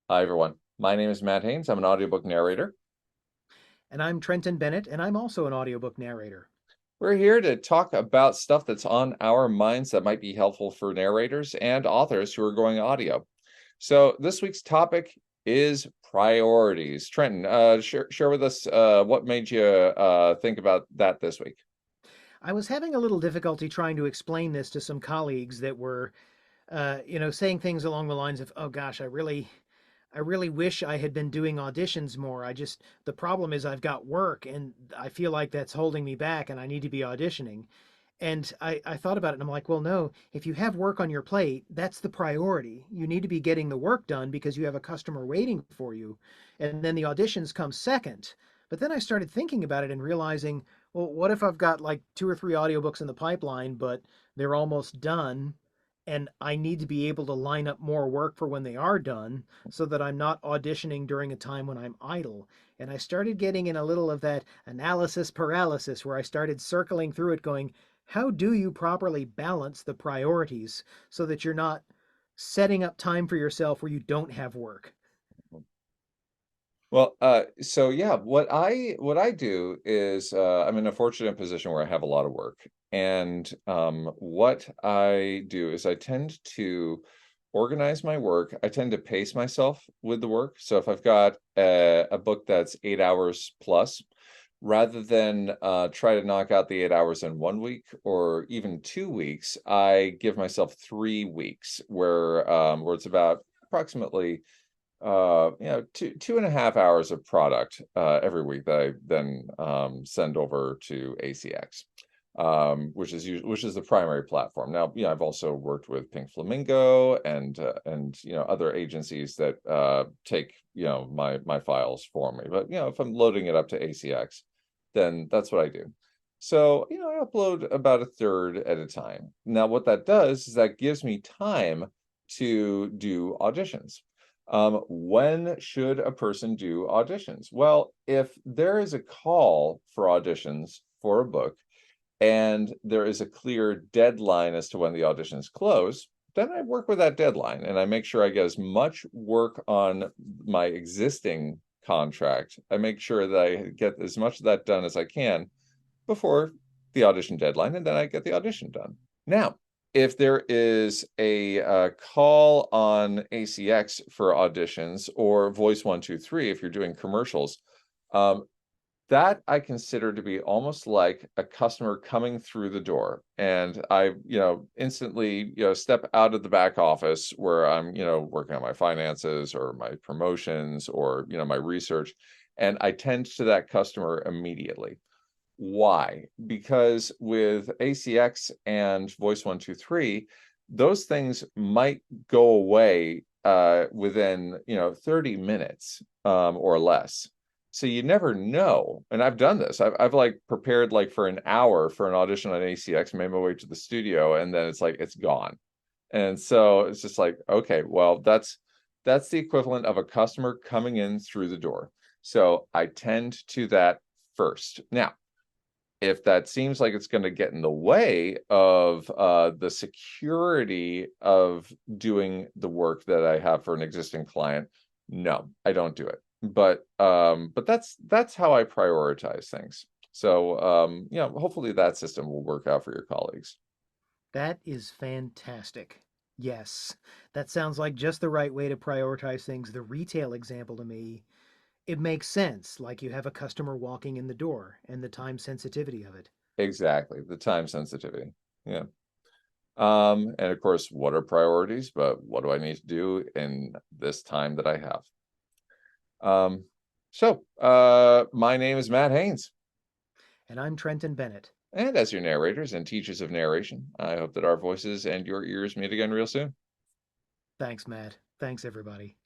Hi, everyone. My name is Matt Haynes. I'm an audiobook narrator. And I'm Trenton Bennett, and I'm also an audiobook narrator. We're here to talk about stuff that's on our minds that might be helpful for narrators and authors who are going audio. So this week's topic is priorities. Trenton, share with us what made you think about that this week. I was having a little difficulty trying to explain this to some colleagues that were, saying things along the lines of, "Oh gosh, I really wish I had been doing auditions more. The problem is I've got work, and I feel like that's holding me back, and I need to be auditioning." And I thought about it and I'm like, well, no, if you have work on your plate, that's the priority. You need to be getting the work done because you have a customer waiting for you. And then the auditions come second. But then I started thinking about it and realizing, well, what if I've got like two or three audiobooks in the pipeline, but they're almost done? And I need to be able to line up more work for when they are done so that I'm not auditioning during a time when I'm idle. And I started getting in a little of that analysis paralysis where I started circling through it going, how do you properly balance the priorities so that you're not setting up time for yourself where you don't have work? Well, so yeah, what I do is I'm in a fortunate position where I have a lot of work, and what I do is I tend to organize my work. I tend to pace myself with the work. So if I've got a book that's 8 hours plus, rather than try to knock out the 8 hours in 1 week or even 2 weeks, I give myself 3 weeks where it's about approximately 2.5 hours of product every week that I then send over to ACX, which is the primary platform. Now, I've also worked with Pink Flamingo and other agencies that take my files for me. But if I'm loading it up to ACX, then that's what I do. So I upload about a third at a time. Now, what that does is that gives me time to do auditions. When should a person do auditions? Well, if there is a call for auditions for a book and there is a clear deadline as to when the auditions close, then I work with that deadline and I make sure I get as much work on my existing contract. I make sure that I get as much of that done as I can before the audition deadline, and then I get the audition done. Now, if there is a call on ACX for auditions or Voice 123, if you're doing commercials, um, that I consider to be almost like a customer coming through the door. And I, instantly, step out of the back office where I'm, working on my finances or my promotions or, my research. And I tend to that customer immediately. Why? Because with ACX and Voice 123, those things might go away within 30 minutes or less. So you never know. And I've done this. I've like prepared like for an hour for an audition on ACX, made my way to the studio, and then it's like it's gone. And so it's just like, okay, well, that's the equivalent of a customer coming in through the door. So I tend to that first. Now, if that seems like it's going to get in the way of the security of doing the work that I have for an existing client, no, I don't do it. But that's how I prioritize things. So hopefully that system will work out for your colleagues. That is fantastic. Yes, that sounds like just the right way to prioritize things. The retail example to me, it makes sense. Like you have a customer walking in the door and the time sensitivity of it. Exactly, the time sensitivity. Yeah. And of course, what are priorities? But what do I need to do in this time that I have? My name is Matt Haynes, And I'm Trenton Bennett. and as your narrators and teachers of narration, I hope that our voices and your ears meet again real soon. Thanks, Matt. Thanks, everybody.